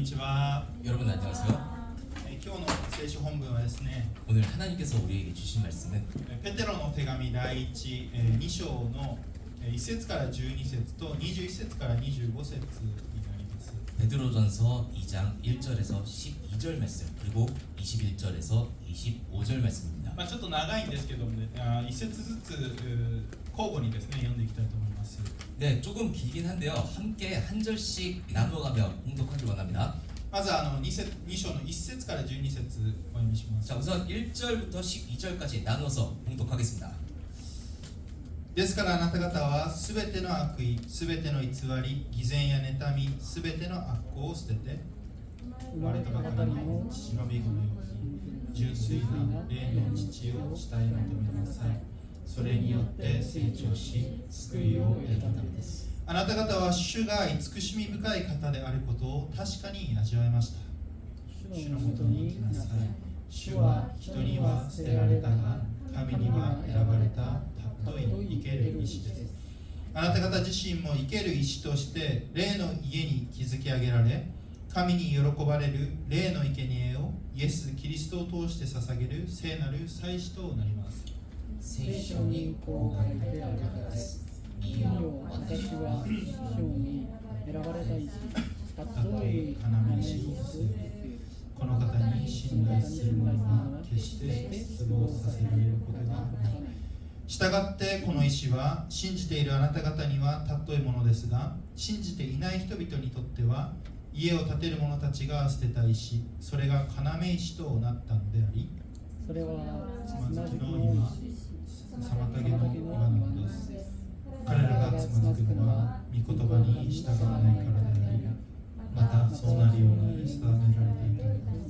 ちは。 여러분 안녕하세요. 今日の聖書本文はですね、 오늘 하나님께서 우리에게 주신 말씀은 ペテロの手紙第1、2章の1節から12節と21節から25節になります。 베드로전서 2장 1절에서 12절 말씀 그리고 21절에서 25절 말씀입니다. ちょっと長いんですけども、ね、1節ずつ交互にですね読んでいきたいと思います。 네, 조금 길긴 한데요. 함께 한 절씩 나누어가며 봉독하길 원합니다. まず2章の1節から12節お読みします。 자, 우선 1절부터 12절까지 나눠서 봉독하겠습니다. ですからあなた方はすべての悪意、すべての偽り、偽善や妬み、すべての悪行を捨てて、生まれたばかりの父の御子のように純粋な霊の父を慕い求めなさい。それによって成長し、救いを得たためです。あなた方は主が慈しみ深い方であることを確かに味わいました。主のもとに行きなさい。主は人には捨てられたが、神には選ばれた尊い生ける石です。あなた方自身も生ける石として霊の家に築き上げられ、神に喜ばれる霊の生贄をイエス・キリストを通して捧げる聖なる祭司となります。聖書にこう書いてあるからです。いいよ、私は主に選ばれた石、たとえ要石をする。この方に信頼する者は決して失望させられることがない。したがってこの石は信じているあなた方には尊いものですが、信じていない人々にとっては家を建てる者たちが捨てた石、それが要石となったのであり、それはつまずきの今、妨げの岩なのです。彼らがつまずくのは御言葉に従わないからであり、またそうなるように定められていたので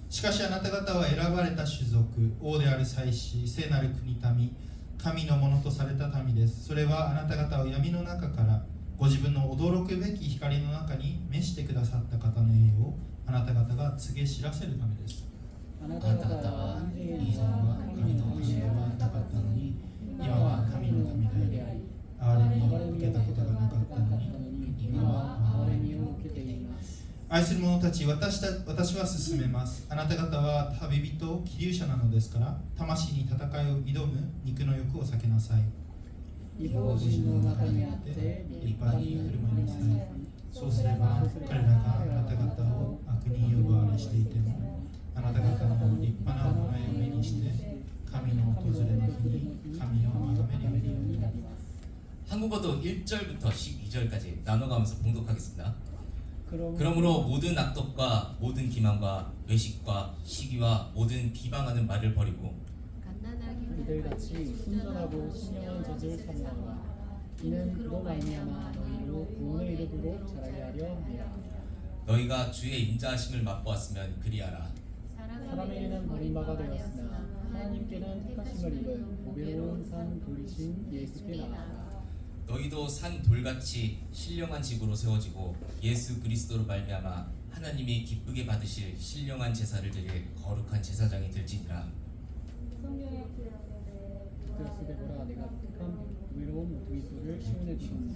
す。しかしあなた方は選ばれた種族、王である祭司、聖なる国民、神のものとされた民です。それはあなた方を闇の中からご自分の驚くべき光の中に召してくださった方の栄誉をあなた方が告げ知らせるためです。あなあなた方は以前は神の教えはなかったのに、今は神の民であり、憐れみを受けたことがなかったのに、今は憐れみを受けています。愛する者たち、私は進めます。あなた方は旅人、気流者なのですから、魂に戦いを挑む肉の欲を避けなさい。異邦人の中にあって立派に振る舞いなさい。そうすれば、彼らがあなた方を悪人呼ばわりしていても、あなた方の立派な行いを目にして、神の訪れの日に神を崇めるようになります。 한국어도 1절부터 12절까지 나눠가면서 봉독하겠습니다. 그러므로 모든 악독과 모든 기만과 외식과 시기와 모든 비방하는 말을 버리고 이들같이 순전하고 신령한 젖을 삼가라. 이는 그로 말미암아 너희로 구원의 이름으로 자라게 하려 함이라. 너희가 주의 인자하심을 맛보았으면 그리하라. 사람에게는 버림받아 되었으나 하나님께는 택하심을 입은 보배로운 산 돌이신 예수께 나아가라. 너희도 산 돌같이 신령한 집으로 세워지고 예수 그리스도로 말미암아 하나님이 기쁘게 받으실 신령한 제사를 드릴 거룩한 제사장이 될지니라. 그릇에 보라 내가 택한 보배로운 모퉁이 돌을 시온에 두니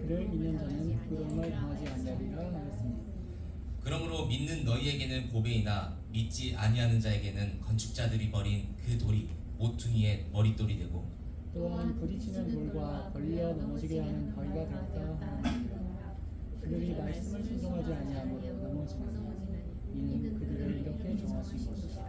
그를 믿는 자는 부끄러움을 당하지 아니하리라 하였으니. 그러므로 믿는 너희에게는 보배이나 믿지 아니하는 자에게는 건축자들이 버린 그 돌이 모퉁이의 머릿돌이 되고 또한 부딪히는 돌과 걸려 넘어지게 하는 바위가 되었다 하느니라. 그들이 말씀을 순종하지 아니하고 넘어지나니 이는 그들을 이렇게 정하신 것이다.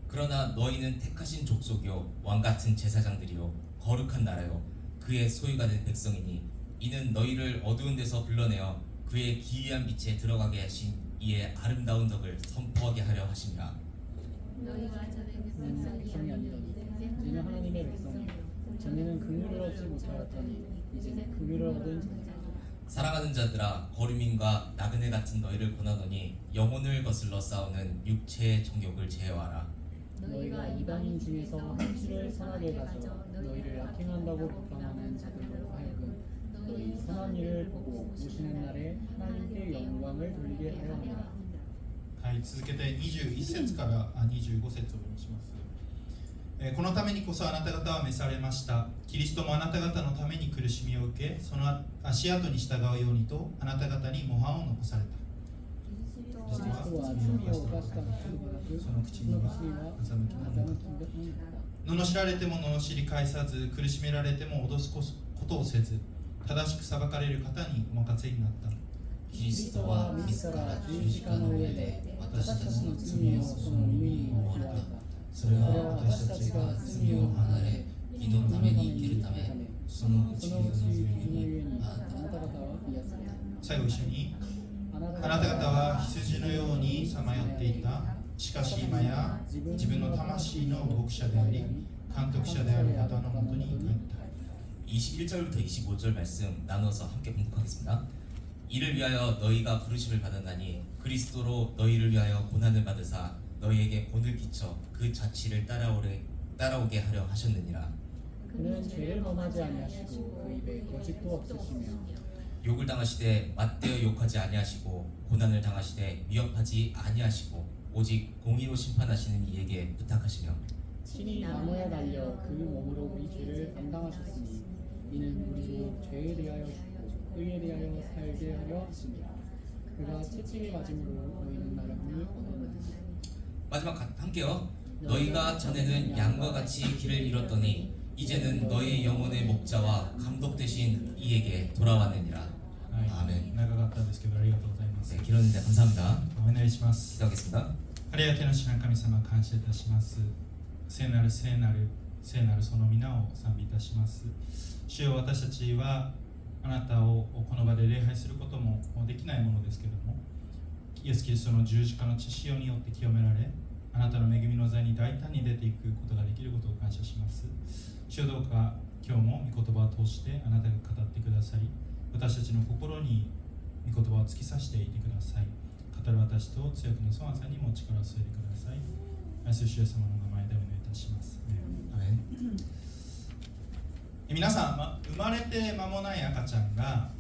그러나 너희는 택하신 족속이요 왕같은 제사장들이요 거룩한 나라요 그의 소유가 된 백성이니 이는 너희를 어두운 데서 불러내어 그의 기이한 빛에 들어가게 하신 이의 아름다운 덕을 선포하게 하려 하심이라. 백성이 아니더니 이제는 하나님의 백성이요 전에는 긍휼을 얻지 못하였더니 이제는 긍휼을 얻은 자니라. 사랑하는 자들아 거류민과 나그네 같은 너희를 권하노니 영혼을 거슬러 싸우는 육체의 정욕을 제어하라. 너희가 이방인 중에서 한치를 선하게 가져 너희를 악행한다고 비방하는 자들로 하여금 너희 선한 일을 보고 오시는 날에 하나님께 영광을 돌리게 하려 합니다. はい、続けて21節から25節をお読みします。このためにこそあなた方は召されました。キリストもあなた方のために苦しみを受け、その足跡に従うようにとあなた方に模範を残された。キリストは罪を犯したこともなく、その口には欺きも欺きがなかった。罵られても罵り返さず、苦しめられても脅すことをせず、正しく裁かれる方にお任せになった。キリストは自ら十字架の上で私たちの罪をその身に負われた。それは私たちが罪を離れ義のために生きるため、そのうちのゆえにあなた方は癒された。最後一緒に。あなた方は羊のようにさまよっていた。しかし今や自分の魂の牧者であり監督者である方のもとに帰った。 21절부터 25절 말씀 나눠서 함께 봉독하겠습니다. 이를 위하여 너희가 부르심을 받았나니 그리스도로 너희를 위하여 고난을 받으사 너희에게 본을 끼쳐 그 자취를 따라오게 하려 하셨느니라. 그는 죄를 범하지 아니하시고 그 입에 거짓도 없으시며 욕을 당하시되 맞대어 욕하지 아니하시고 고난을 당하시되 위협하지 아니하시고 오직 공의로 심판하시는 이에게 부탁하시며 친히 나무에 달려 그 몸으로 우리 죄를 담당하셨으니 이는 우리로 죄에 대하여 죽고 의에 대하여 살게 하려 하십니다. 그가 채찍에 맞음으로 너희는 나름을 얻었느니라. 마지막 함께요. 너희가 전에는 양과 같이 길을 잃었더니 이제는 너희 영혼의 목자와 감독 되신 이에게 돌아왔느니라. はい、 아멘. 長かったですけどありがとうございます。 네, 길었는데 감사합니다. お願いします。 기도하겠습니다. あれやけの主な神様感謝いたします。聖なる聖なる聖なるその皆を賛美いたします。主よ、私たちはあなたをこの場で礼拝することもできないものですけども、イエス・キリストの十字架の血潮によって清められ、あなたの恵みの座に大胆に出ていくことができることを感謝します。主よ、どうか今日も御言葉を通してあなたが語ってくださり、私たちの心に御言葉を突き刺していてください。語る私と強くのソワさんにも力を添えてください。愛する主イエス様の名前でお願いいたします。 아멘. 皆さん、生まれて間もない赤ちゃんが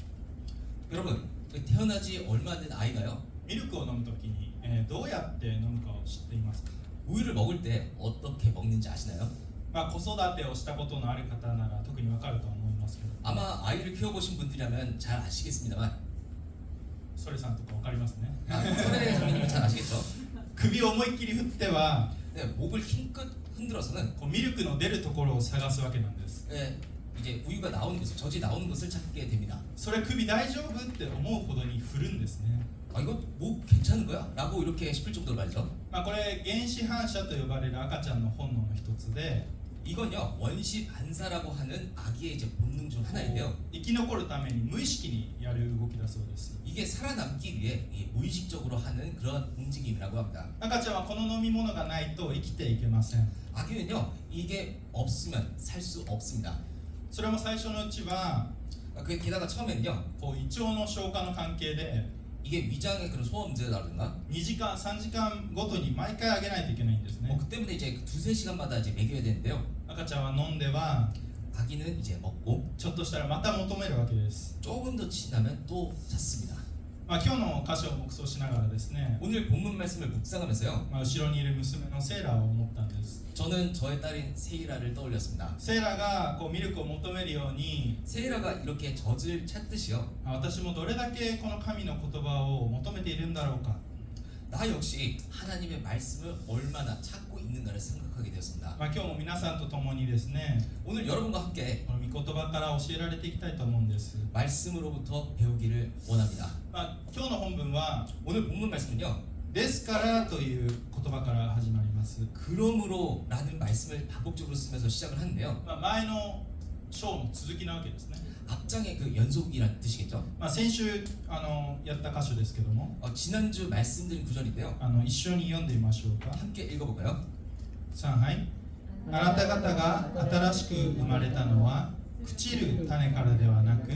여러분, 태어나지 얼마 안 된 아이가요. ミルクを飲むときに、どうやって飲むかを知っていますか？ 우유를 먹을 때 어떻게 먹는지 아시나요? 子育てをしたことのある方なら特にわかると思いますけど、 아마 아이를 키워보신 분들이라면 잘 아시겠습니다만 ソレさんとかわかりますね。 소래 장님은 잘 아시겠죠? 首を思いっきり振っては 네, 목을 힘껏 흔들어서는 こうミルクの出るところを探すわけなんです。 네, 이제 우유가 나오는 곳, 젖이 나오는 것을 찾게 됩니다. それ首大丈夫って思うほどに振るんですね。 아, 이거 목 괜찮은 거야? 라고 이렇게 싶을 정도로 말이죠. これ原始反射と呼ばれる赤ちゃんの本能の一つで、 이건요, 원시 반사라고 하는 아기의 이제 본능 중 하나인데요. 生き残るために無意識にやる動きだそうです。 이게 살아남기 위해 이 무의식적으로 하는 그런 움직임이라고 합니다. 赤ちゃんはこの飲み物がないと生きていけません。 아기는요, 이게 없으면 살 수 없습니다. それも最初のうちは 그 게다가 처음에는요, こう胃腸の消化の関係で 이게 위장의 그런 소화 문제라든가 2時間3時間ごとに毎回あげないといけないんですね。 그 때문에 이제 두세 시간마다 이제 먹여야 되는데요. 赤ちゃんは飲んでは 아기는 이제 먹고 ちょっとしたらまた求めるわけです。 조금 더 지나면 또 찾습니다. 今日の箇所を黙想しながらですね、 오늘 본문 말씀을 묵상하면서요, 後ろにいる娘のセーラを思ったんです。 저는 저의 딸인 세이라를 떠올렸습니다. セーラがこうミルクを求めるように、 세이라가 이렇게 젖을 찾듯이요, 私もどれだけこの神の言葉を求めているんだろうか。 나 역시 하나님의 말씀을 얼마나 찾고 있는가를 생각하게 되었습니다. 今日も皆さんと共にですね、 오늘 여러분과 함께 この御言葉から教えられていきたいと思うんです。 말씀으로부터 배우기를 원합니다. 今日の本文は 오늘 본문 말씀은요, ですからという言葉から始まります。 그러므로 라는 말씀을 반복적으로 쓰면서 시작을 하는데요, 前の章の続きなわけですね。 앞장의 그 연속이란 뜻이겠죠. 先週やった箇所ですけども、 지난주 말씀드린 구절인데요, 一緒に読んでみましょうか。 함께 읽어볼까요? 3はいあなた方が新しく生まれたのは朽ちる種からではなく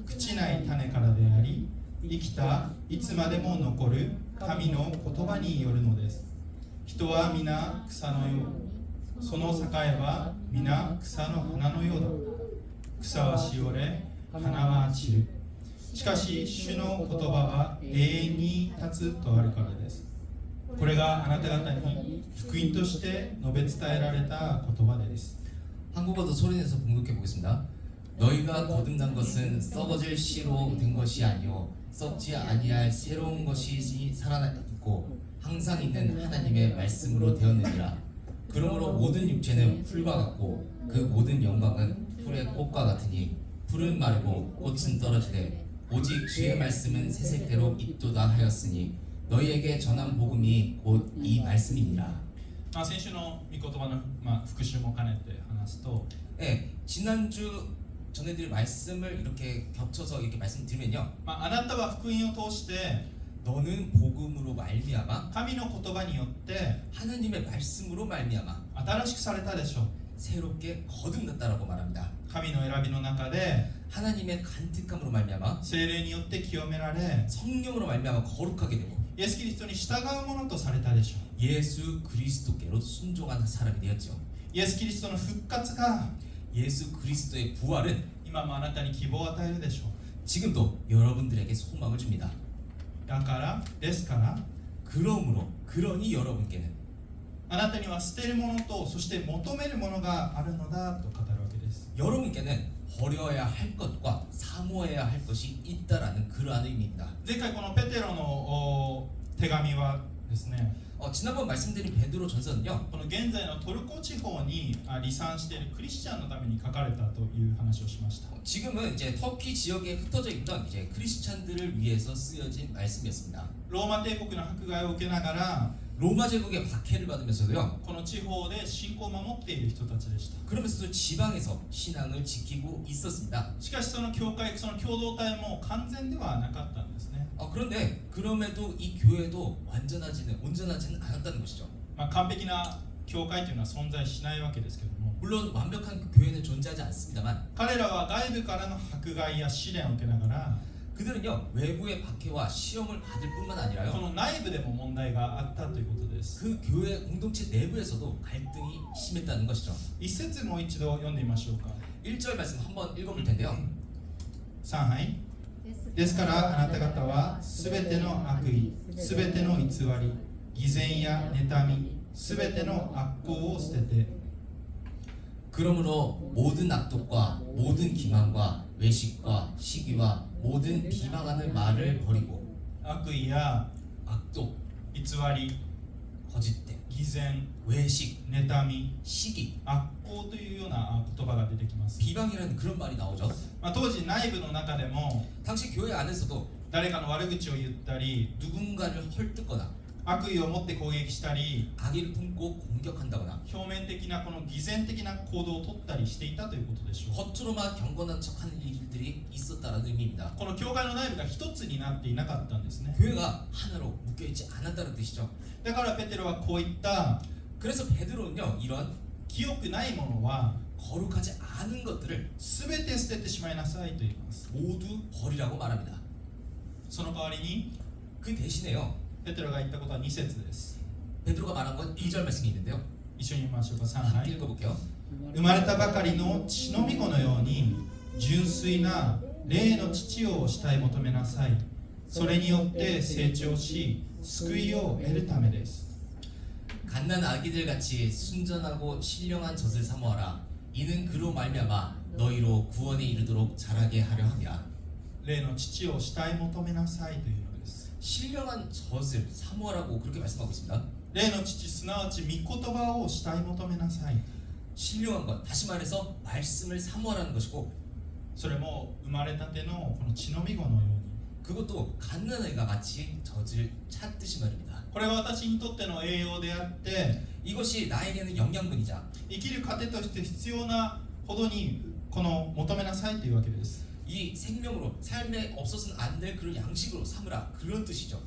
朽ちない種からであり、生きたいつまでも残る神の言葉によるのです。人は皆草のよう、その栄えは皆草の花のようだ。草はしおれ、花は散る。しかし主の言葉は永遠に立つとあるからです。これがあなた方に福音として述べ伝えられた言葉です。 한국어도 소리내서 봉독해 보겠습니다. 너희가 거듭난 것은 썩어질 씨로 된 것이 아니요 썩지 아니할 새로운 것이 살아나 듣고 항상 있는 하나님의 말씀으로 되었느니라. 그러므로 모든 육체는 풀과 같고 그 모든 영광은 풀의 꽃과 같으니 풀은 마르고 꽃은 떨어지되 오직 주의 말씀은 새색대로 있도다 하였으니 너희에게 전한 복음이 곧 이 말씀이니라. 先週の御言葉の、復習も兼ねて話すと、 네, 지난주 전해드릴 말씀을 이렇게 겹쳐서 이렇게 말씀드리면요, あなたは福音を通して 너는 복음으로 말미암아 神の言葉によって 하나님의 말씀으로 말미암아 新しくされたでしょう。 새롭게 거듭났다라고 말합니다. 神の選びの中で 하나님의 간특함으로 말미암아 聖霊によって清められ 성령으로 말미암아 거룩하게 되고 イエス・キリストに従うものとされたでしょう。 예수 그리스도께로 순종한 사람이 되었죠. イエス・キリストの復活が 예수 그리스도의 부활은 今もあなたに希望を与えるでしょう。 지금도 여러분들에게 소망을 줍니다. だからですから 그러니 여러분께는 あなたには捨てるものとそして求めるものがあるのだと語るわけです。 여러분께는 버려야 할 것과 사모해야 할 것이 있다라는 그러한 의미입니다. 前回このペテロの手紙はですね、 지난번 말씀드린 베드로 전서는요, この現在のトルコ地方に離散しているクリスチャンのために書かれたという話をしました。 지금은 이제 터키 지역에 흩어져 있던 이제 크리스찬들을 위해서 쓰여진 말씀이었습니다. ローマ帝国の迫害を受けながら 로마 제국의 박해를 받으면서도요, この地方で信仰を守っている人たちでした。 그러면서도 지방에서 신앙을 지키고 있었습니다. しかしその教会、その共同体も完全ではなかったんですね。 그런데 그럼에도 이 교회도 온전하지는 않았다는 것이죠. 完璧な教会というのは存在しないわけですけども、 물론 완벽한 그 교회는 존재하지 않습니다만 彼らは外部からの迫害や試練を受けながら 그들은요, 외부의 박해와 시험을 받을 뿐만 こ 아니라요, の内部でも問題があったということです。 그 교회 공동체 내부에서도 갈등이 심했다는 것이죠. 一節もう一度読んでみましょうか。 1절 말씀 한번 읽어볼 텐데요. 3杯ですからあなた方はすべての悪意、すべての偽り、偽善や妬み、すべての悪行を捨てて 그러므로 모든 악독과 모든 기만과 외식과 시기와 모든 비방하는 말을 버리고 悪意や 악독, 偽り、 거짓됨, 偽善、 외식, 妬み、 시기, 悪行というような言葉が出てきます。 비방이라는 그런 말이 나오죠. 当時内部の中でも 당시 교회 안에서도 誰かの悪口を言ったり、 누군가를 헐뜯거나 悪意を持って攻撃したり、 악의를 품고 공격한다거나 表面的なこの偽善的な行動を取ったりしていたということでしょう。 겉으로만 경건한 척하는 일들이 있었다는 의미입니다. この教会の内部が一つになっていなかったんですね。 교회가 하나로 묶여있지 않았다는 뜻이죠. だからペテロはこういった 그래서 베드로는요, 이런 清くないものは 거룩하지 않은 것들을 全て捨ててしまいなさいと言います。 모두 버리라고 말합니다. その代わりに 그 대신에요, ペテロが言ったことは2節です。 베드로가 말한 건 1절 말씀이 있는데요. 一緒に見ましょうか。3 함께 杯 읽어볼게요. 生まれたばかりの血のみ子のように純粋な霊の父を慕い求めなさい。それによって成長し救いを得るためです。 갓난 아기들 같이 순전하고 신령한 젖을 사모하라. 이는 그로 말미암아 너희로 구원에 이르도록 자라게 하려 함이라. 霊の父を慕い求めなさいというのです。 신령한 젖을 사모하라고 그렇게 말씀하고 있습니다. 霊の父すなわち御言葉を慕い求めなさい。 신령한 것, 다시 말해서 말씀을 사모하라는 것이고, それも生まれたてのこの血のみ子のように。 그것도 갓난 아이가 마치 젖을 찾듯이 말입니다. これは私にとっての栄養であって 이것이 나에게는 영양분이자 生きる糧として必要なほどにこの求めなさいというわけです。 이 생명으로 삶에 없어서는 안 될 그런 양식으로 삼으라, 그런 뜻이죠.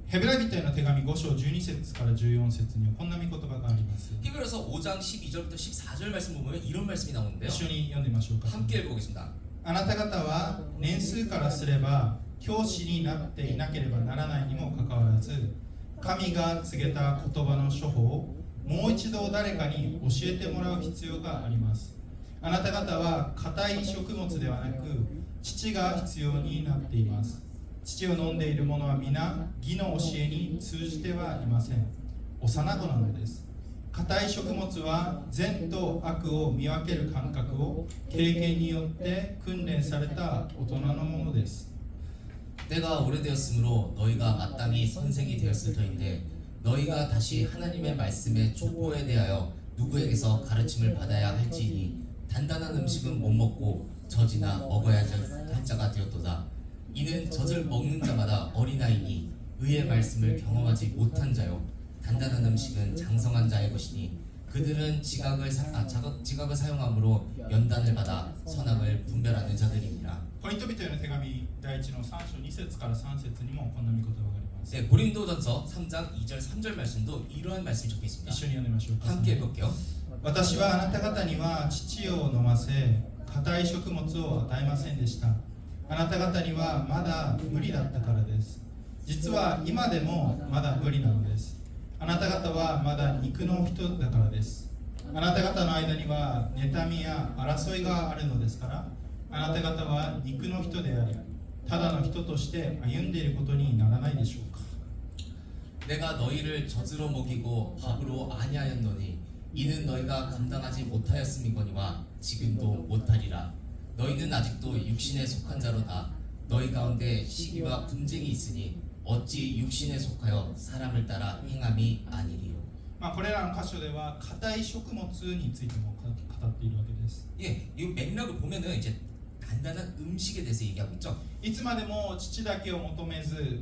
ヘブライ人への手紙5章12節から14節にはこんな御言葉があります。 히브리서 5장 12절부터 14절 말씀 보면 이런 말씀이 나오는데요. 一緒に読んでみましょうか。 함께 읽어보겠습니다. あなた方は年数からすれば教師になっていなければならないにもかかわらず、神が告げた言葉の処方をもう一度誰かに教えてもらう必要があります。あなた方は硬い食物ではなく乳が必要になっています。乳を飲んでいる者は皆義の教えに通じてはいません。幼子なのです。硬い食物は善と悪を見分ける感覚を経験によって訓練された大人のものです。 때가 오래되었으므로 너희가 마땅히 선생이 되었을 터인데 너희가 다시 하나님의 말씀의 촉보에 대하여 누구에게서 가르침을 받아야 할지니 단단한 음식은 못 먹고 젖이나 먹어야 할 자가 되었도다. 이는 젖을 먹는 자마다 어린아이니 의의 말씀을 경험하지 못한 자요 단단한 음식은 장성한 자의 것이니 그들은 지각을 사용함으로 연단을 받아 선악을 분별하는 자들입니다. コリント人への手紙第1の3章2節から3節にもこんな御言葉があります。 네, 고린도전서 3장 2절 3절 말씀도 이러한 말씀이 적혀 一 있습니다. 緒に読んでみましょうか。 함께 읽을게요. 私はあなた方には乳を飲ませ硬い食物を与えませんでした。あなた方にはまだ無理だったからです。実は今でもまだ無理なのです。あなた方はまだ肉の人だからです。あなた方の間には妬みや争いがあるのですから、あなた方は肉の人であり、ただの人として歩んでいることにならないでしょうか。 내가 너희를 젖으로 먹이고 밥으로 아니하였노니 이는 너희가 감당하지 못하였음이거니와 지금도 못하리라. 너희는 아직도 육신에 속한 자로다. 너희 가운데 시기와 분쟁이 있으니 어찌 육신에 속하여 사람을 따라 행함이 아니리요. これらの箇所では硬い食物についても語っているわけです。 예, 이 맥락을 보면은 이제 단단한 음식에 대해서 얘기하고 있죠. いつまでも父だけを求めず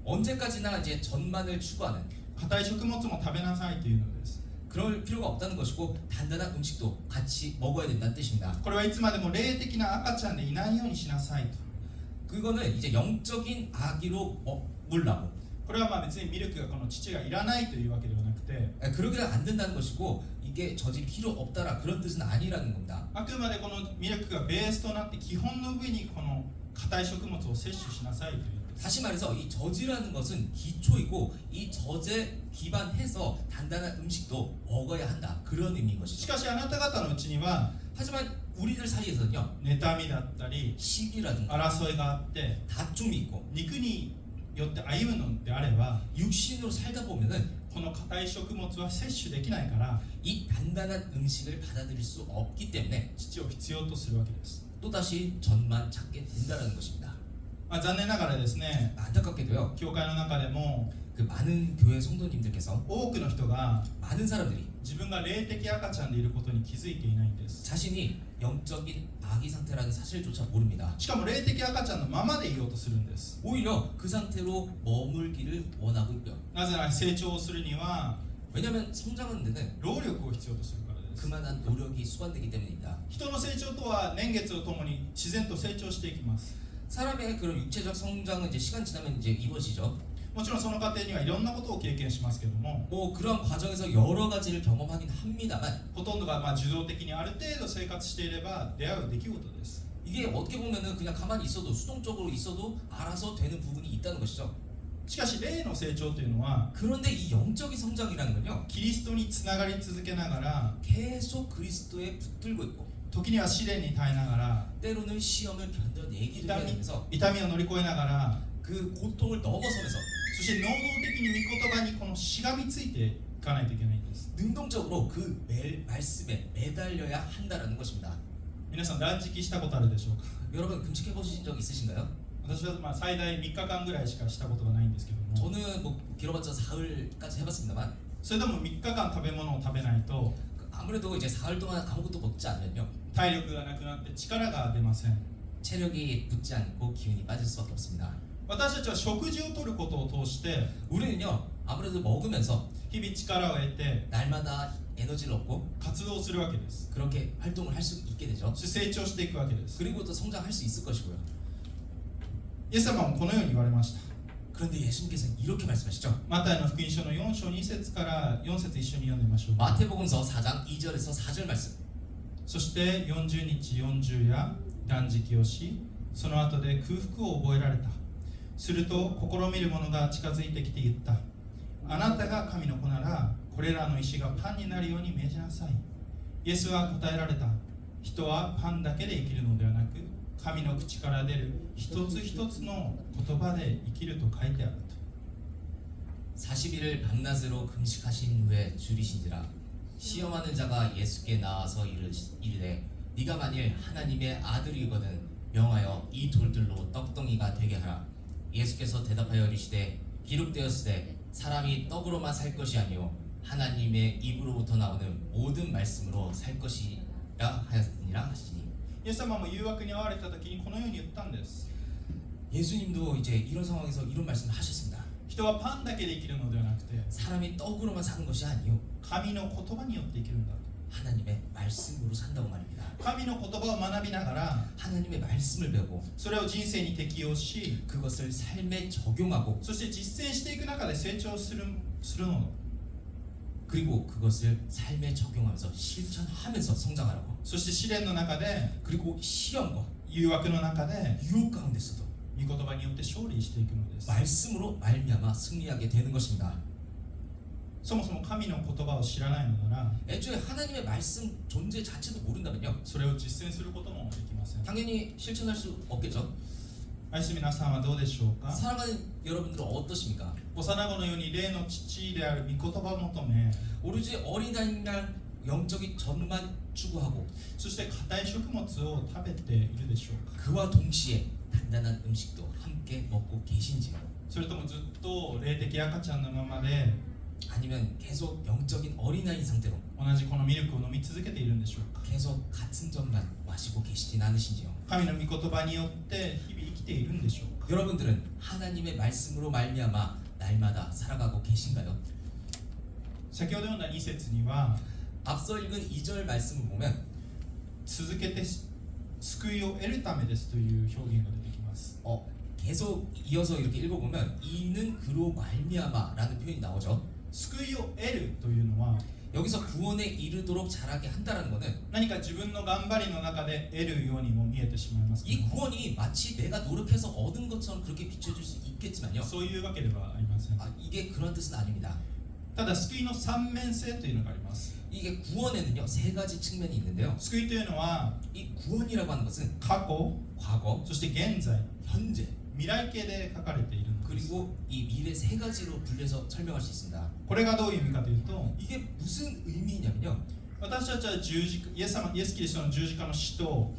언제까지나 이제 전만을 추구하는 硬い食物も食べなさいというのです。 그럴 필요가 없다는 것이고 단단한 음식도 같이 먹어야 된다는 뜻입니다. これはいつまでも霊的な赤ちゃんでいないようにしなさいと。 그거는 이제 영적인 아기로 먹으려고 これは別にミルクがこの父がいらないというわけではなくて、 그러게 안 된다는 것이고 이게 젖이 필요 없다라 그런 뜻은 아니라는 겁니다. あくまでこのミルクがベースとなって基本の上にこの硬い食物を摂取しなさいという。 다시 말해서 이 젖이라는 것은 기초이고 이 젖에 기반해서 단단한 음식도 먹어야 한다 그런 의미인 し 것이죠. かしあなた方のうちには 하지만 우리들 사이에서는요 妬みだったり 시기라든가 争いがあって 다툼이 있고 肉によって歩むのであれば 육신으로 살다 보면은 この硬い食物は摂取できないから 이 단단한 음식을 받아들일 수 없기 때문에 父を必要とするわけです。 또다시 젖만 찾게 된다는 것입니다. 残念ながらですね、 안타깝게도요 教会の中でも 그 많은 교회 성도님들께서 多くの人が 많은 사람들이 自分が霊的赤ちゃんでいることに気づいていないんです。 자신이 영적인 아기 상태라는 사실조차 모릅니다. しかも霊的赤ちゃんのままでいようとするんです。 오히려 그 상태로 머물기를 원하고 있고요. なぜなら成長するには 왜냐하면 성장하는 데는 労力を必要とするからです。 그만한 노력이 수반되기 때문입니다. 人の成長とは年月をともに自然と成長していきます。 사람의 그런 육체적 성장은 이제 시간 지나면 이제 이루어지죠. もちろんその過程にはいろんなことを経験しますけども、 뭐 그런 과정에서 여러 가지를 경험하긴 합니다만 ほとんどが受動的にある程度生活していれば出会う出来事です。 이게 어떻게 보면은 그냥 가만히 있어도 수동적으로 있어도 알아서 되는 부분이 있다는 것이죠. しかし霊の成長というのは 그런데 이 영적인 성장이라는 건요 キリストにつながり続けながら 계속 그리스도에 붙들고 있고 時には試練に耐えながら 때로는 시험을 견뎌내기도 해야 되면서 痛みを乗り越えながら 그 고통을 넘어서면서 そして能動的に御言葉にこのしがみついていかないといけないんです。 능동적으로 그 말씀에 매달려야 한다라는 것입니다. 皆さん断食したことあるでしょうか。 여러분 금식해 보신 적 있으신가요? 私は最大3日間ぐらいしかしたことがないんですけども、 저는 뭐 길어봤자 사흘까지 해봤습니다만 それでも3日間食べ物を食べないと 아무래도 이제 사흘 동안 아무것도 먹지 않으면요 体力がなくなって力が出ません。 체력이 붙지 않고 기운이 빠질 수밖에 없습니다. 私たちは食事をとることを通して 우리는요 아무래도 먹으면서 日々力を得て 날마다 에너지를 얻고 活動するわけです。 그렇게 활동을 할 수 있게 되죠. そして成長していくわけです。 그리고 또 성장할 수 있을 것이고요. イエス様もこのように言われました。 그런데 예수님께서는 이렇게 말씀하시죠. マタイの福音書の4章2節から4節一緒に読んでみましょう。 마태복음서 4장 2절에서 4절 말씀. そして40日40夜断食をし、その後で空腹を覚えられた。すると試みる者が近づいてきて言った。あなたが神の子なら、これらの石がパンになるように命じなさい。イエスは答えられた。人はパンだけで生きるのではなく、神の口から出る一つ一つの言葉で生きると書いてあると。 40일을 밤낮으로 금식하신 후에 줄이신지라 시험하는 자가 예수께 나와서 이르되 네가 만일 하나님의 아들이거든 명하여 이 돌들로 떡덩이가 되게 하라. 예수께서 대답하여 이르시되 기록되었으되 사람이 떡으로만 살 것이 아니요 하나님의 입으로부터 나오는 모든 말씀으로 살 것이라 하였느니라 하시니. イエス様も誘惑に遭われた時にこのように言ったんです。 예수님도 이제 이런 상황에서 이런 말씀을 하셨습니다. 人はパンだけで生きるのではなくて 사람이 떡으로만 사는 것이 아니요 神の言葉によって生きるんだ。 하나님의 말씀으로 산다고 말입니다. 神の言葉を学びながら 하나님의 말씀을 배우고 それを人生に適用し 그것을 삶에 적용하고 そして実践していく中で成長するの 그리고 그것을 삶에 적용하면서 실천하면서 성장하라고. そして試練の中で 그리고 시험과 誘惑の中で 유혹 가운데서도 御言葉によって勝利していくのです。 말씀으로 말미암아 승리하게 되는 것입니다. そもそも神の言葉を知らないのなら 애초에 하나님의 말씀 존재 자체도 모른다면요 それを実践することもできません。 당연히 실천할 수 없겠죠. 愛する皆さんはどうでしょうか。 사랑하는 여러분들은 어떠십니까? 幼子のように霊の父である御言葉を求め 오로지 어린아이랑 영적인 전만 추구하고 そして硬い食物を食べているでしょうか。 그와 동시에 단단한 음식도 함께 먹고 계신지요? それともずっと霊的赤ちゃんのままで 아니면 계속 영적인 어린아이 상태로 同じこのミルクを飲み続けているんでしょうか。 계속 같은 점만 마시고 계시진 않으신지요? 神の御言葉によって日々生きているんでしょうか。 여러분들은 하나님의 말씀으로 말미암아 날마다 살아가고 계신가요? 先ほど読んだ2節には 앞서 읽은 2절 말씀을 보면 続けて救いを得るためですという表現が出てきます。 계속 이어서 이렇게 읽어보면 이는 그로 말미암아라는 표현이 나오죠. 救いを得るというのは 여기서 구원에 이르도록 자라게 한다는 것은 何か自分の頑張りの中で得るようにも見えてしまいますけ 이 ども 구원이 마치 내가 노력해서 얻은 것처럼 그렇게 비춰질 수 있겠지만요. そういうわけではありません。 이게 그런 뜻은 아닙니다. ただ救いの三面性というのがあります。 이게 구원에는요 세 가지 측면이 있는데요. 救いというのは 이 구원이라고 하는 것은 過去、 과거, そして現在、 현재 未来形で書かれているのです。 그리고 이 미래 세 가지로 분리해서 설명할 수 있습니다. これがどういう意味かというと 이게 무슨 의미냐면요. 私たちは十字架イエスキリストの十字架の死と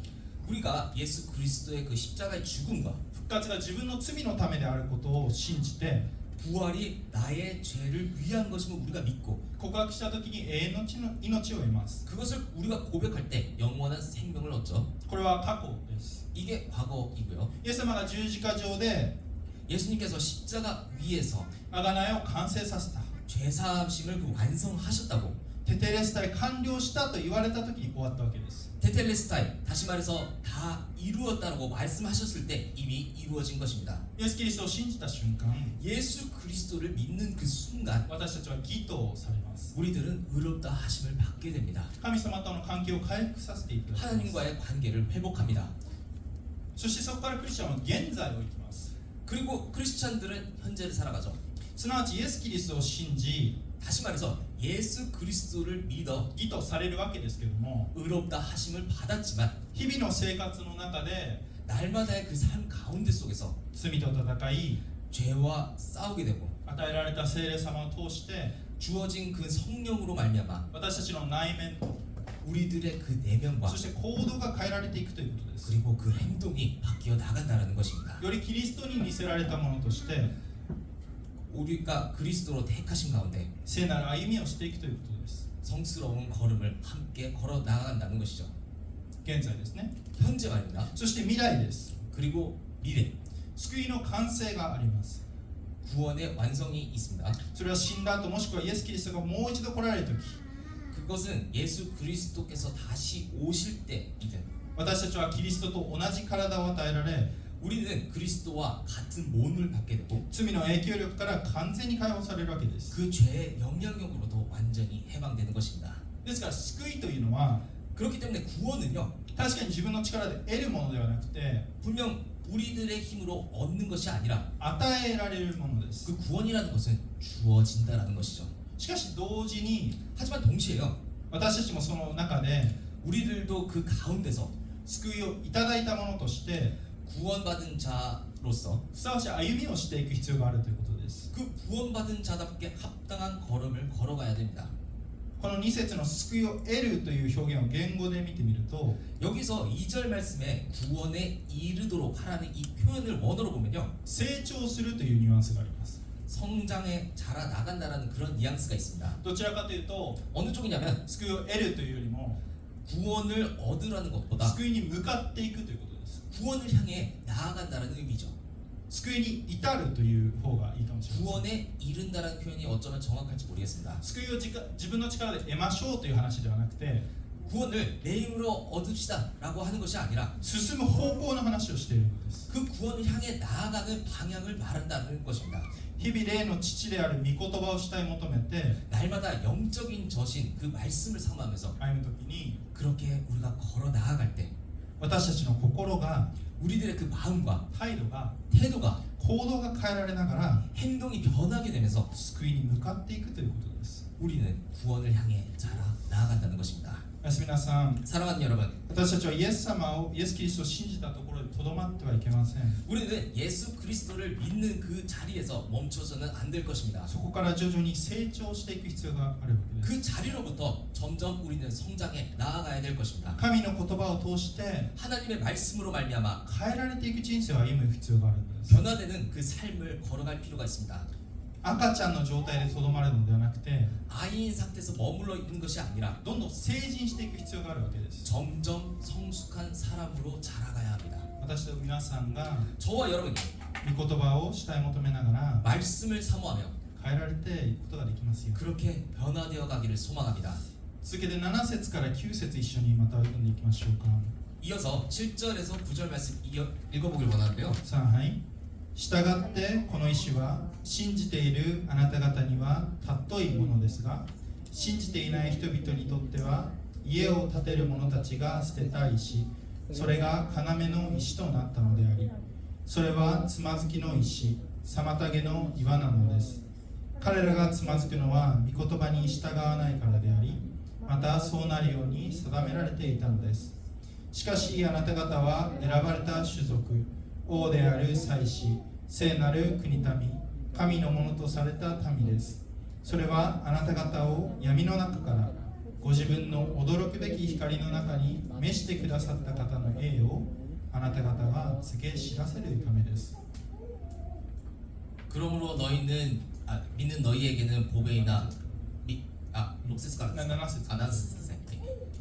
우리가 예수 그리스도의 그 십자가의 죽음과 復活が自分の罪のためであることを信じて 부활이 나의 죄를 위한 것임을 우리가 믿고 告白した時に永遠の命を得ます。 그것을 우리가 고백할 때 영원한 생명을 얻죠. これは過去です。 이게 과거이고요. イエス様が十字架上で 예수님께서 십자가 위에서 贖いを完成させた。 죄사함심을 그 완성하셨다고 テテレスタイ完了したと言われた時に終わったわけです。 테텔레스타이 다시 말해서 다 이루었다고 말씀하셨을 때 이미 이루어진 것입니다. イエスキリストを信じた瞬間 예수 그리스도를 믿는 그 순간 私たちは義とされます。 우리들은 의롭다 하심을 받게 됩니다. 神様との関係を回復させていただきます。 하나님과의 관계를 회복합니다. そしてそこからクリスチャンは現在を生きます。 그리고 크리스찬들은 현재를 살아가죠. すなわちイエスキリストを信じ 다시 말해서 예수 그리스도를 믿어 義とされるわけですけども 의롭다 하심을 받았지만 日々の生活の中で 날마다의 그 삶 가운데 속에서 罪と戦い 죄와 싸우게 되고 与えられた聖霊様を通して 주어진 그 성령으로 말미암아 私たちの内面と 우리들의 그 내면과 そして行動が変えられていくということです。 그리고 그 행동이 바뀌어 나간다는 것입니다. よりキリストに似せられたものとして 우리가 그리스도로 택하신 가운데 聖なる歩みをしていくということです。 성스러운 걸음을 함께 걸어 나간다는 것이죠. 現在ですね。 현재 말입니다. そして未来です。 그리고 미래 救いの完成があります。 구원의 완성이 있습니다. それは死んだ後もしくはイエス・キリストがもう一度来られる時 그것은 예수 그리스도께서 다시 오실 때이든 私たちはキリストと同じ体を与えられ 우리는 그리스도와 같은 몸을 받게 되고 罪の影響力から完全に解放されるわけです。 그 죄의 영향력으로도 완전히 해방되는 것입니다. ですから救いというのは 그렇기 때문에 구원은요 確かに自分の力で得るものではなくて 분명 우리들의 힘으로 얻는 것이 아니라 与えられるものです。 그 구원이라는 것은 주어진다라는 것이죠. しかし同時に 하지만 동시에요 私たちもその中で 우리들도 그 가운데서 救いをいただいたものとして 구원받은 자로서 ふさわしい歩みをしていく必要があるということです。 그 구원받은 자답게 합당한 걸음을 걸어가야 됩니다. この2節の救いを得るという表現を言語で見てみると 여기서 2절 말씀에 구원에 이르도록 하라는 이 표현을 원어로 보면요. 成長するというニュアンスがあります 성장에 자라나간다라는 그런 뉘앙스가 있습니다. どちらかというと 어느 쪽이냐면 救いを得るというよりも 구원을 얻으라는 것보다 救いに向かっていくということです 구원을 향해 나아간다는 의미죠. 救いに至るという方がいいかもしれません 구원에 이른다는 표현이 어쩌면 정확할지 모르겠습니다. 救いを自分の力で得ましょうという話ではなくて 구원을 내 힘으로 얻읍시다라고 하는 것이 아니라 進む方向の話をしているのです 그 구원을 향해 나아가는 방향을 말한다는 것입니다. 日々霊の父である御言葉を主体求めて 날마다 영적인 저신 그 말씀을 사모하면서 歩むときに 그렇게 우리가 걸어 나아갈 때 私たちの心が 우리들의 그 마음과 態度が 태도가 行動が変えられながら 행동이 변하게 되면서 救いに向かっていくということです 우리는 구원을 향해 나아간다는 것입니다. おやすみなさん 사랑하는 여러분, 私たちはイエス様をイエス・キリストを信じたところでとどまってはいけません 우리는 예수 그리스도를 믿는 그 자리에서 멈춰서는 안 될 것입니다. そこから徐々に成長していく必要があるわけです 그 자리로부터 점점 우리는 성장해 나아가야 될 것입니다. 神の言葉を通して 하나님의 말씀으로 말미암아 変えられていく人生を歩む必要があるんです 변화되는 그 삶을 걸어갈 필요가 있습니다. 赤ちゃんの状態でとどまるのではなくて 아이인 상태에서 머물러 있는 것이 아니라 どんどん成人していく必要があるわけです 점점 성숙한 사람으로 자라가야 합니다. 私と皆さんが 저와 여러분이 御言葉を主体求めながら 말씀을 사모하며 変えられていくことができますよ 그렇게 변화되어 가기를 소망합니다. 続けて7節から9節一緒にまた読んでいきましょうか 이어서 7절에서 9절 말씀 읽어보길 원하는데요. さあはい従ってこの石は信じているあなた方には尊いものですが信じていない人々にとっては家を建てる者たちが捨てた石それが要の石となったのでありそれはつまずきの石妨げの岩なのです彼らがつまずくのは御言葉に従わないからでありまたそうなるように定められていたのですしかしあなた方は選ばれた種族王である祭司聖なる国民神のものとされた民ですそれはあなた方を闇の中からご自分の驚くべき光の中に召してくださった方の栄をあなた方が告げ知らせるためです 그러므로 너희는 믿는 너희에게는 보배이나 록세스가 7節 나스세.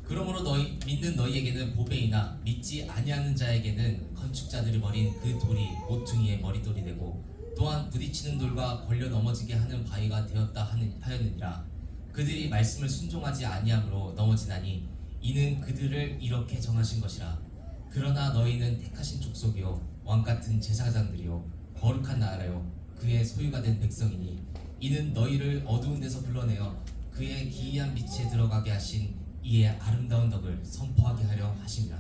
그러므로 믿는 너희에게는 보배이나 믿지 아니하는 자에게는 건축자들이 버린 그 돌이 모퉁이의 머릿돌이 되고 또한 부딪히는 돌과 걸려 넘어지게 하는 바위가 되었다 하였느니라. 그들이 말씀을 순종하지 아니함으로 넘어지나니 이는 그들을 이렇게 정하신 것이라. 그러나 너희는 택하신 족속이요 왕같은 제사장들이요 거룩한 나라요 그의 소유가 된 백성이니 이는 너희를 어두운 데서 불러내어 그의 기이한 빛에 들어가게 하신 이의 아름다운 덕을 선포하게 하려 하심이라.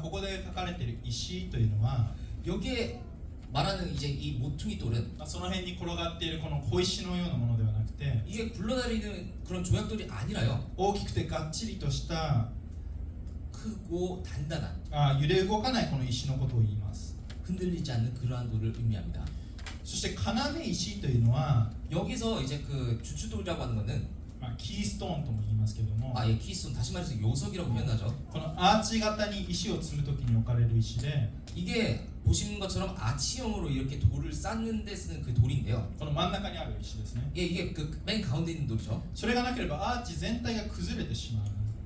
ここで書かれている石というのは 여기에 말하는 이제 이 모퉁이 돌은 その辺に転がっているこの小石のようなものではなくて 이게 굴러다니는 그런 조약돌이 아니라요. 大きくてがっちりとした 크고 단단한 揺れ動かないこの石のことを言います 흔들리지 않는 그러한 돌을 의미합니다. そして要石というのは 여기서 이제 그 주추돌이라고 하는 거는 キーストーンとも言いますけども 예, 키스톤 다시 말해서 요석이라고 표현하죠. このアーチ型に石を積むときに置かれる石で 이게 보시는 것처럼 아치형으로 이렇게 돌을 쌓는 데 쓰는 그 돌인데요. この真ん中にある石ですね 이게 그 맨 가운데 있는 돌이죠. それがなければアーチ全体が崩れてしまう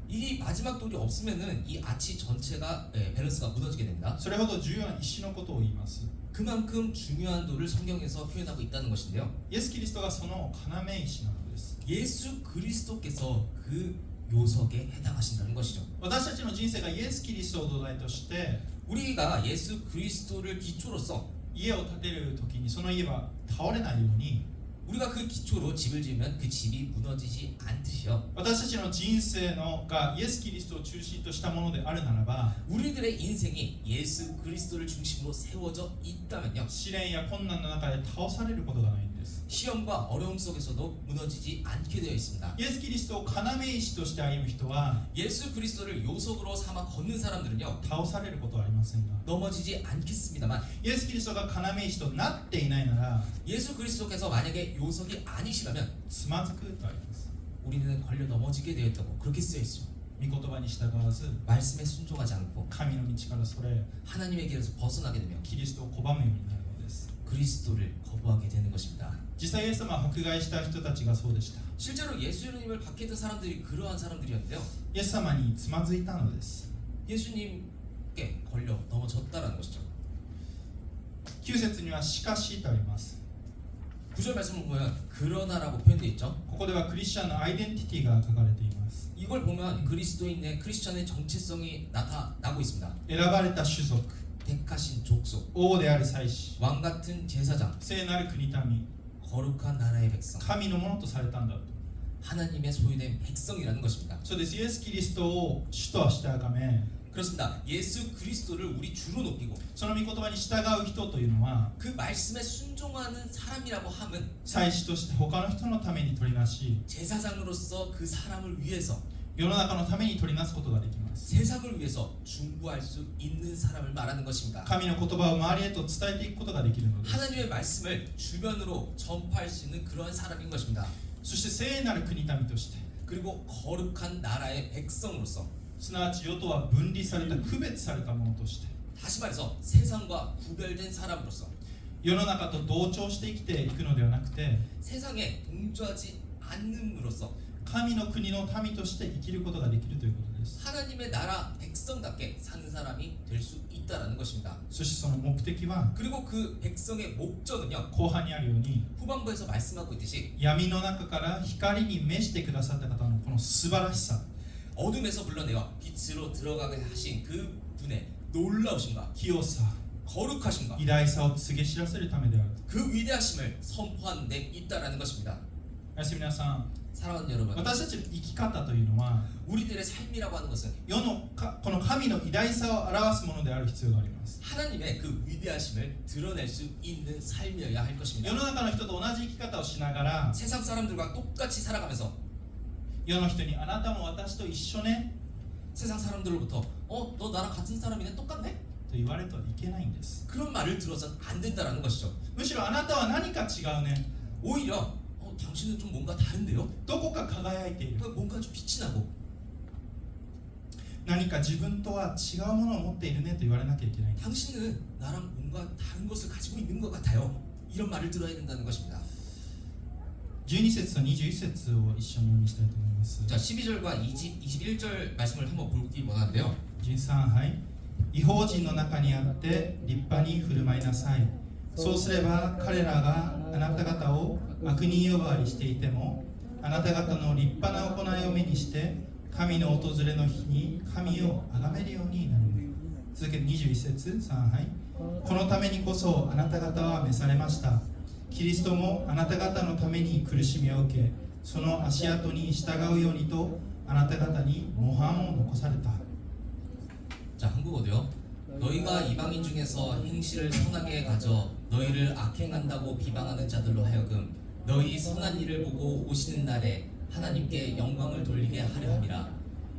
이 마지막 돌이 없으면은 이 아치 전체가 밸런스가 무너지게 됩니다. それほど重要な石のことを言います 그만큼 중요한 돌을 성경에서 표현하고 있다는 것인데요. イエス・キリストがその要石なのです 예수 그리스도께서 그 요석에 해당하신다는 것이죠. 私たちの人生がイエス・キリストを土台として 우리가 예수 그리스도를 기초로서 家を建てるときにその家は倒れないように 우리가 그 기초로 집을 지으면 그 집이 무너지지 않듯이요. 私たちの人生がイエス・キリストを中心としたものであるならば 우리들의 인생이 예수 그리스도를 중심으로 세워져 있다면요. 試練や困難の中で倒されることがないんです 시험과 어려움 속에서도 무너지지 않게 되어 있습니다. イエス・キリストを要石として歩む人は 예수 그리스도를 요석으로 삼아 걷는 사람들은요. 倒されることはありませんが 넘어지지 않겠습니다만 イエス・キリストが要石となっていないなら 예수 그리스도께서 만약에 요석이 아니시라면 つまずくとあります 우리는 우리는 걸려 넘어지게 되었다고 그렇게 쓰여 있어요. 御言葉に従わず 말씀에 순종하지 않고 神の道からそれ 하나님의 길에서 벗어나게 되면 キリストを拒むようになるのです。 그리스도를 거부하게 되는 것입니다. 実際イエス様は迫害した人たちがそうでした。 실제로 예수님을 박해했던 사람들이 그러한 사람들이었는데요. イエス様につまずいたのです。 예수님께 걸려 넘어졌다라는 것이죠. 9節にはしかしとあります。 9절 말씀을 보면 그러나라고 표현되어 있죠. ここではクリスチャンのアイデンティティが書かれています。 이걸 보면 그리스도인의 크리스천의 정체성이 나타나고 있습니다. 選ばれた種族、 택하신 족속, 王である祭司、 왕 같은 제사장, 聖なる国民、 거룩한 나라의 백성, 神のものとされたんだと。 하나님의 소유된 백성이라는 것입니다. そうです。イエス・キリストを主としたため、 그렇습니다. 예수 그리스도를 우리 주로 높이고 その御言葉に従う人というのは 그 말씀에 순종하는 사람이라고 함은 祭司として他の人のために取りなし、 제사장으로서 그 사람을 위해서 世の中のために取りなすことができます。 세상을 위해서 중보할 수 있는 사람을 말하는 것입니다. 神の言葉を周りへと伝えていくことができるのです。 하나님의 말씀을 주변으로 전파할 수 있는 그러한 사람인 것입니다. そして聖なる国民として、 그리고 거룩한 나라의 백성으로서 すなわち世とは分離された区別されたものとして、 다시 말해서 세상과 구별된 사람으로서 世の中と同調して生きていくのではなくて、 세상에 동조하지 않음으로써 神の国の民として生きることができるということです。 하나님의 나라 백성답게 사는 사람이 될 수 있다라는 것입니다. そしてその目的は 그리고 그 백성의 목적은요, 後半にあるように、 후반부에서 말씀하고 있듯이 闇の中から光に召してくださった方のこの素晴らしさ、 어둠에서 불러내어 빛으로 들어가게 하신 그 분의 놀라우심과 清さ、 거룩하심과 偉大さを告げ知らせるためである。 그 위대하심을 선포한 데 있다라는 것입니다. やすみなさん、 사랑하는 여러분, 私たちの生き方というのは 우리들의 삶이라고 하는 것은 世のこの神の偉大さを表すものである必要があります。 하나님의 그 위대하심을 드러낼 수 있는 삶이어야 할 世 것입니다. の中の人と同じ生き方をしながら、 세상 사람들과 똑같이 살아가면서 世の人にあなたも私と一緒ね 세상 사람들로부터 너 나랑 같은 사람이네, 똑같네? と言われてはいけないんです。 그런 말을 들어서는 안 된다라는 것이죠. むしろあなたは何か違うね、 오히려 당신은 좀 뭔가 다른데요? どこか輝いている、 뭔가 좀 빛이 나고 何か自分とは違うものを持っているねと言われなきゃいけないんです。 당신은 나랑 뭔가 다른 것을 가지고 있는 것 같아요. 이런 말을 들어야 된다는 것입니다. 12節と21節を一緒に読みしたいと思います。 자, 12절과 21절 말씀을 한번 보기 원하는데요. 13はい異邦人の中にあって立派に振る舞いなさい。そうすれば彼らがあなた方を悪人呼ばわりしていても、あなた方の立派な行いを目にして神の訪れの日に神を崇めるようになる。続けて21節3はいこのためにこそあなた方は召されました。キリストもあなた方のために苦しみを受け、その足跡に従うようにとあなた方に模範を残された。 자, 한국어도요. 너희가 이방인 중에서 행실을 선하게 가져 너희를 악행한다고 비방하는 자들로 하여금 너희 선한 일을 보고 오시는 날에 하나님께 영광을 돌리게 하려 함이라.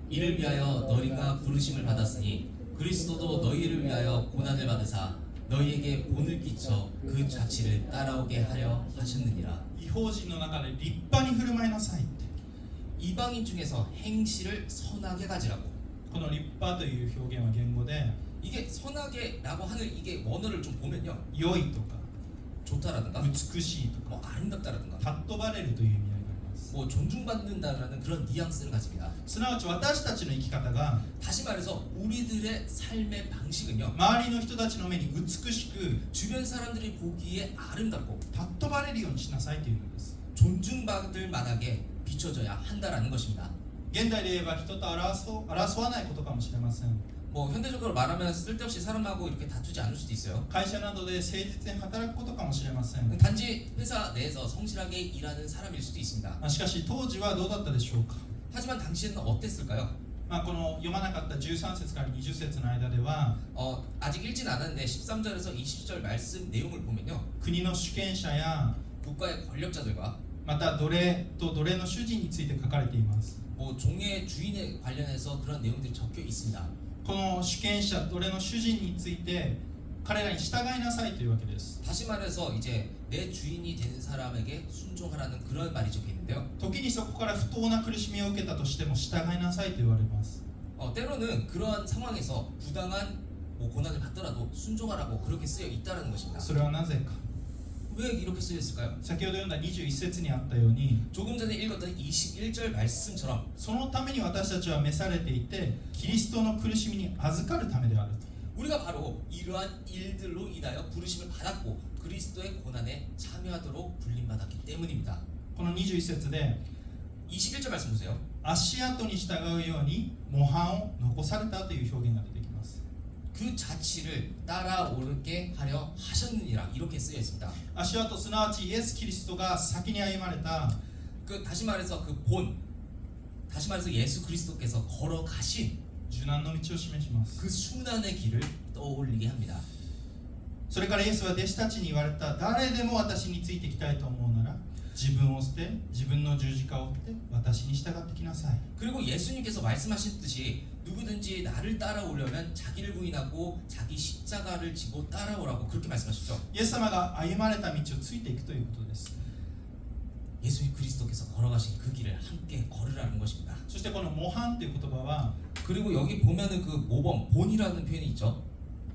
이를 위하여 너희가 부르심을 받았으니 그리스도도 너희를 위하여 고난을 받으사 너희에게 본을 끼쳐 그 자취를 따라오게 하려 하셨느니라. 異邦人の中で立派に振る舞いなさいって。 이방인 중에서 행실을 선하게 가지라고. この立派という表現は言語で 이게 선하게라고 하는 이게 원어를 좀 보면요, 良いとか 좋다라든가 美しいとか 뭐 아름답다라든가 尊ばれるという意味合いがあります。 뭐 존중받는다라는 그런 뉘앙스를 가집니다. すなわち私たちの生き方が 다시 말해서 우리들의 삶의 방식은요, 周りの人たちの目に美しく 주변 사람들이 보기에 아름답고 尊ばれるようにしなさいというのです。 존중받을 만하게 비춰져야 한다라는 것입니다. 現代で言えば人と争わないことかもしれません。 뭐 현대적으로 말하면 쓸데없이 사람하고 이렇게 다투지 않을 수도 있어요. 会社などで誠実に働くことかもしれません。 단지 회사 내에서 성실하게 일하는 사람일 수도 있습니다. しかし当時はどうだったでしょうか。 하지만 당시에는 어땠을까요? この読まなかった13節から20節の間では 아직 읽진 않았는데 13절에서 20절 말씀 내용을 보면요, 国の主権者や 국가의 권력자들과 また奴隷と奴隷の主人について書かれています。 뭐 종의 주인에 관련해서 그런 내용들이 적혀 있습니다. この主権者奴隷の主人について彼らに従いなさいというわけです。 다시 말해서 이제 내 주인이 된 사람에게 순종하라는 그런 말이 적혀 있는데요. 時にそこから不当な苦しみを受けたとしても従いなさいと言われます。 때로는 그러한 상황에서 부당한 고난을 받더라도 순종하라고 그렇게 쓰여 있다는 것입니다. それはなぜか。 왜 이렇게 쓰여 있을까요? 先ほど読んだ21節にあったように、 조금 전에 읽었던 21절 말씀처럼 そのために私たちは召されていて、キリストの苦しみに預かるためであると。 우리가 바로 이러한 일들로 인하여 부르심을 받았고 그리스도의 고난에 참여하도록 불림받았기 때문입니다. この21節で 21절 말씀 보세요. 足跡に従うように模範を残されたという表現が出てきます。 그 자취를 따라오게 하려 하셨느니라 이렇게 쓰여 있습니다. 足跡すなわちイエス・キリストが先に歩まれた 다시 말해서 다시 말해서 예수 그리스도께서 걸어가신 受難の道を示します。 그 순환의 길을 떠올리게 합니다. それからイエスは弟子たちに言われた。誰でも私についてきたいと思うなら自分を捨て自分の十字架を追って私に従ってきなさい。 그리고 예수님께서 말씀하셨듯이 누구든지 나를 따라오려면 자기를 부인하고 자기 십자가를 지고 따라오라고 그렇게 말씀하셨죠. イエス様が歩まれた道をついていくということです。 예수님 그리스도께서 걸어가신 그 길을 함께 걸으라는 것입니다. そしてこの模範という言葉は 그리고 여기 보면은 그 모범, 본이라는 표현이 있죠.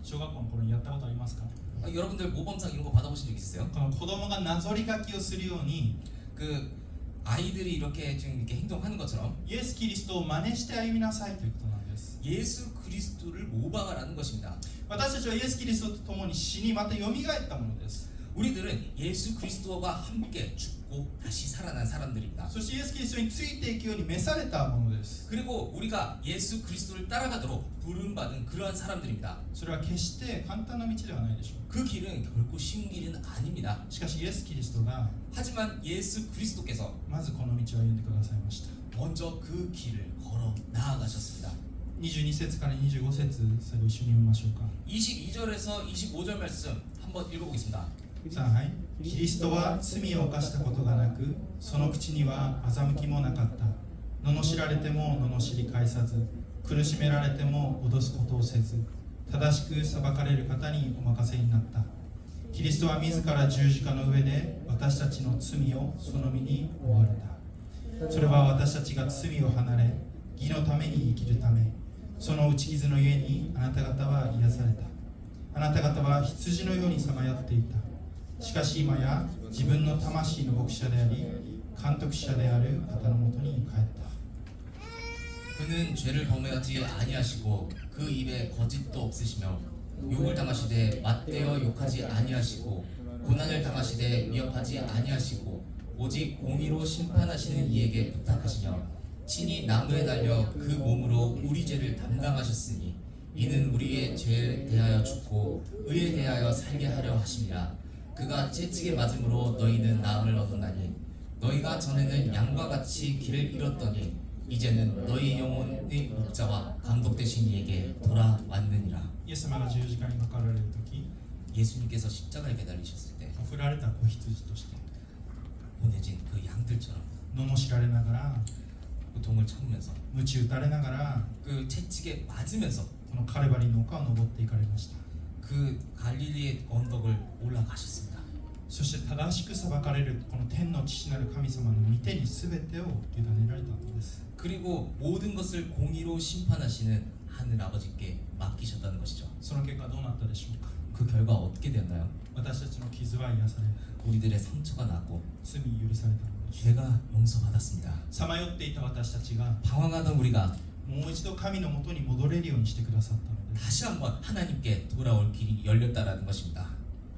小学校の頃にやったことありますか？ 여러분들 모범상 이런 거 받아보신 적 있으세요? この子供がなぞり書きをするように 그 아이들이 이렇게 지금 이렇게 행동하는 것처럼 イエス・キリストを真似して歩みなさいということなんです。 예수 그리스도를 모방하라는 것입니다. 私たちはイエス・キリストと共に死にまたよみがえったものです。 우리들은 예수 그리스도와 함께 죽고 다시 살아난 사람들입니다. そしてイエス・キリストについていくように召されたものです。 그리고 우리가 예수 그리스도를 따라가도록 부름받은 그러한 사람들입니다. それは決して簡単な道ではないでしょう。 그 길은 결코 쉬운 길은 아닙니다. しかしイエス・キリストが 하지만 예수 그리스도께서 まずこの道を歩んでくださいました。 먼저 그 길을 걸어 나아가셨습니다. 22節から25節最後一緒に読みましょうか。 22절에서 25절 말씀 한번 읽어보겠습니다. さあ、はい。キリストは罪を犯したことがなく、その口には欺きもなかった。罵られても罵り返さず、苦しめられても脅すことをせず、正しく裁かれる方にお任せになった。キリストは自ら十字架の上で私たちの罪をその身に負われた。それは私たちが罪を離れ、義のために生きるため、その打ち傷のゆえにあなた方は癒された。あなた方は羊のようにさまよっていた。しかし今や自分の魂の牧者であり監督者である方のもとに帰った。 그는 죄를 범하지 아니하시고 그 입에 거짓도 없으시며 욕을 당하시되 맞대어 욕하지 아니하시고 고난을 당하시되 위협하지 아니하시고 오직 공의로 심판하시는 이에게 부탁하시며 친히 나무에 달려 그 몸으로 우리 죄를 담당하셨으니 이는 우리의 죄에 대하여 죽고 의에 대하여 살게 하려 하심이라. 그가 채찍에 맞음으로 너희는 나음을 얻었나니 너희가 전에는 양과 같이 길을 잃었더니 이제는 너희 영혼의 목자와 감독 되신 이에게 돌아왔느니라. イエス様が十字架にかかられる時、 예수님께서 십자가에 매달리셨을 때 振られた子羊として 보내진 그 양들처럼 罵られながら 고통을 참으면서 鞭打たれながら 그 채찍에 맞으면서 このカルバリの丘を登っていかれました。 그 갈릴리의 언덕을 올라가셨습니다. そして正しく裁かれるこの天の父なる神様の御手に全てを委ねられたのです。 그리고 모든 것을 공의로 심판하시는 하늘 아버지께 맡기셨다는 것이죠. その結果どうなったでしょうか。 그 결과 어떻게 되었나요? 私たちの傷は癒され、 우리들의 상처가 났고 罪許されたのです。 죄가 용서받았습니다. さまよっていた私たちが 방황하던 우리가 もう一度神のもとに戻れるようにしてくださったのです。 다시 한번 하나님께 돌아올 길이 열렸다라는 것입니다.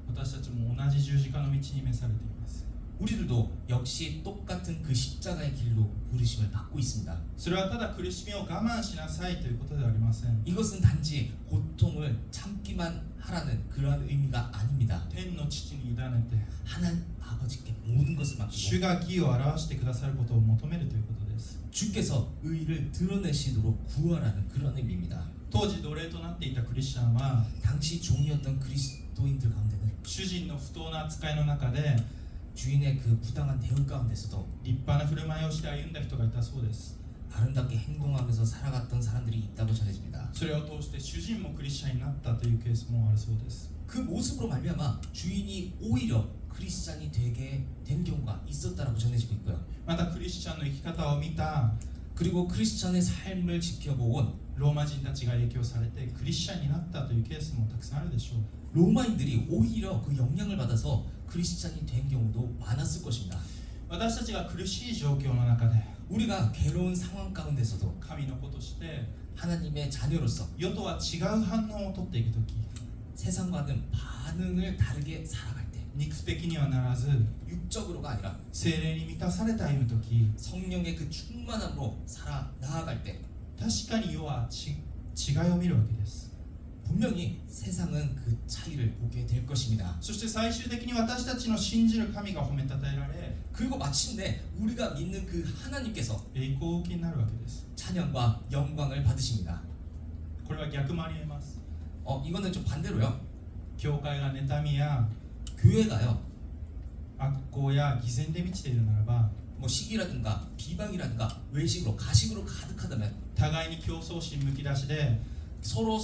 私たちも同じ十字架の道に召されています。 우리들도 역시 똑같은 그 십자가의 길로 부르심을 받고 있습니다. それはただ苦しみを我慢しなさいということではありません。 이것은 단지 고통을 참기만 하라는 그러한 의미가 아닙니다. 天の父に委ねて 하나님 아버지께 모든 것을 主 맡기고 が義を表してくださることを求めるということです。 주께서 의를 드러내시도록 구하라는 그런 의미입니다. 当時奴隷となっていたクリスチャンは 당시 종이었던 그리스도인들 가운데는 主人の不当な扱いの中で 주인의 그 부당한 대응 가운데서도 立派な振る舞いをして歩んだ人がいたそうです。 아름답게 행동하면서 살아갔던 사람들이 있다고 전해집니다. それを通して主人もクリスチャンになったというケースもあるそうです。그 모습으로 말미암아 주인이 오히려 크리스찬이 되게 된 경우가 있었다라고 전해지고 있고요. またクリスチャンの生き方を見た 그리고 크리스찬의 삶을 지켜본 ローマ人たちが影響されてクリスチャンになったというケースもたくさんあるでしょう。 로마인들이 오히려 그 영향을 받아서 크리스찬이 된 경우도 많았을 것입니다. 私たちが苦しい状況の中で 우리가 괴로운 상황 가운데서도 神の子として 하나님의 자녀로서 世とは違う反応をとっていくとき 세상과는 반응을 다르게 살아갈 때 肉的にはならず 육적으로가 아니라 聖霊に満たされて歩むとき 성령의 그 충만함으로 살아 나아갈 때 確かに世は違いを見るわけです。 분명히 세상은 그 차이를 보게 될 것입니다. そして最終的に私たちの信じる神が褒めたたえられ 그리고 마침내 우리가 믿는 그 하나님께서 栄光を受けになるわけです。 찬양과 영광을 받으십니다. これは逆もありえます。 이거는 좀 반대로요. 教会が妬みや 교회가요. 悪行や偽善で満ちているならば 뭐 시기라든가 비방이라든가 외식으로 가식으로 가득하다면 互いに競争心むき出しで 서로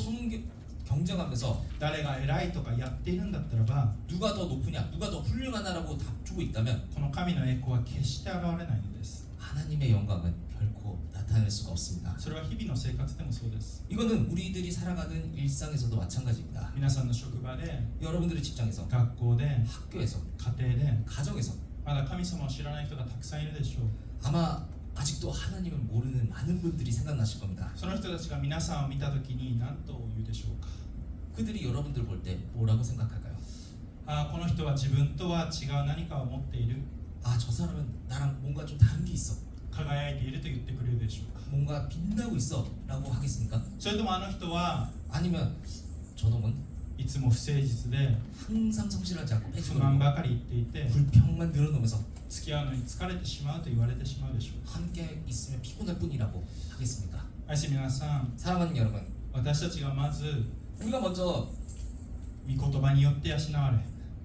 경쟁하면서 誰が偉いとかやっているんだったらば 누가 더 높으냐 누가 더 훌륭하냐라고 다투고 있다면 この神の栄光は決して現れないのです。 하나님의 영광은 결코 나타낼 수가 없습니다. それは日々の生活でもそうです。 이거는 우리들이 살아가는 일상에서도 마찬가지입니다. 皆さんの職場で 여러분들의 직장에서 学校で 학교에서 家庭で 가정에서 まだ神様を知らない人がたくさんいるでしょう。 아마 아직도 하나님을 모르는 많은 분들이 생각나실 겁니다. その人たちが皆さんを見たときに何と言うでしょうか。 그들이 여러분들 볼 때 뭐라고 생각할까요? この人は自分とは違う何かを持っている、 저 사람은 나랑 뭔가 좀 다른 게 있어. 輝いていると言ってくれるでしょうか。 뭔가 빛나고 있어 라고 하겠습니까? それともあの人は 아니면 저놈은 いつも不誠実で 항상 성실하지 않고 不 패시고 満ばかり言っていて 불평만 늘어놓으면서 付き合うのに疲れてしまうと言われてしまうでしょう。 함께 있으면 피곤할 뿐이라고 하겠습니까? 愛する皆さん、 사랑하는 여러분, 私たちがまず 우리가 먼저 御言葉によって養われ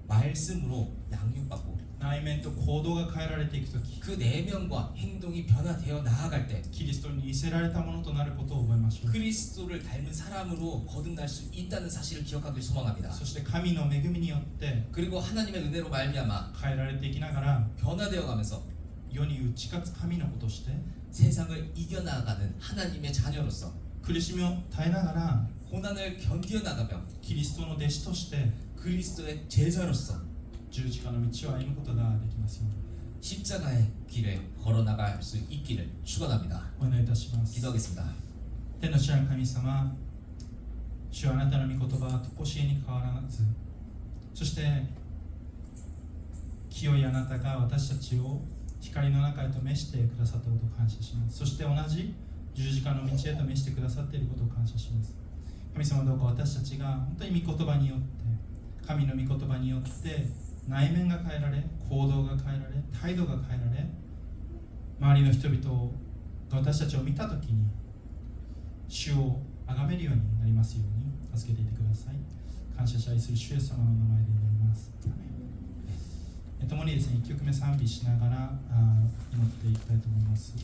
말씀으로 양육받고 内面と行動が変えられていくとき 그 내면과 행동이 변화되어 나아갈 때 キリストに似せられたものとなることを覚えましょう。 그리스도를 닮은 사람으로 거듭날 수 있다는 사실을 기억하길 소망합니다. そして神の恵みによって 그리고 하나님의 은혜로 말미암아 変えられていきながら 변화되어 가면서 世に打ち勝つ神の子として 세상을 이겨나가는 하나님의 자녀로서 苦しみを耐えながら 고난을 견디어 나가며 キリストの弟子として 그리스도의 제자로서 十字架の道を歩むことができますように 십자가의 길을 걸어나갈 수 있기를 축원합니다. お願いいたします。 기도하겠습니다. 天の父なる神様、主はあなたの御言葉は常しえに変わらず、そして清いあなたが私たちを光の中へと召してくださったことを感謝します。そして同じ十字架の道へと召してくださっていることを感謝します。神様、どうか私たちが本当に御言葉によって、神の御言葉によって内面が変えられ、行動が変えられ、態度が変えられ、周りの人々が私たちを見たときに主を崇めるようになりますように助けていてください。感謝し愛する主イエス様の名前で祈ります。共にですね、1曲目賛美しながら祈っていきたいと思います。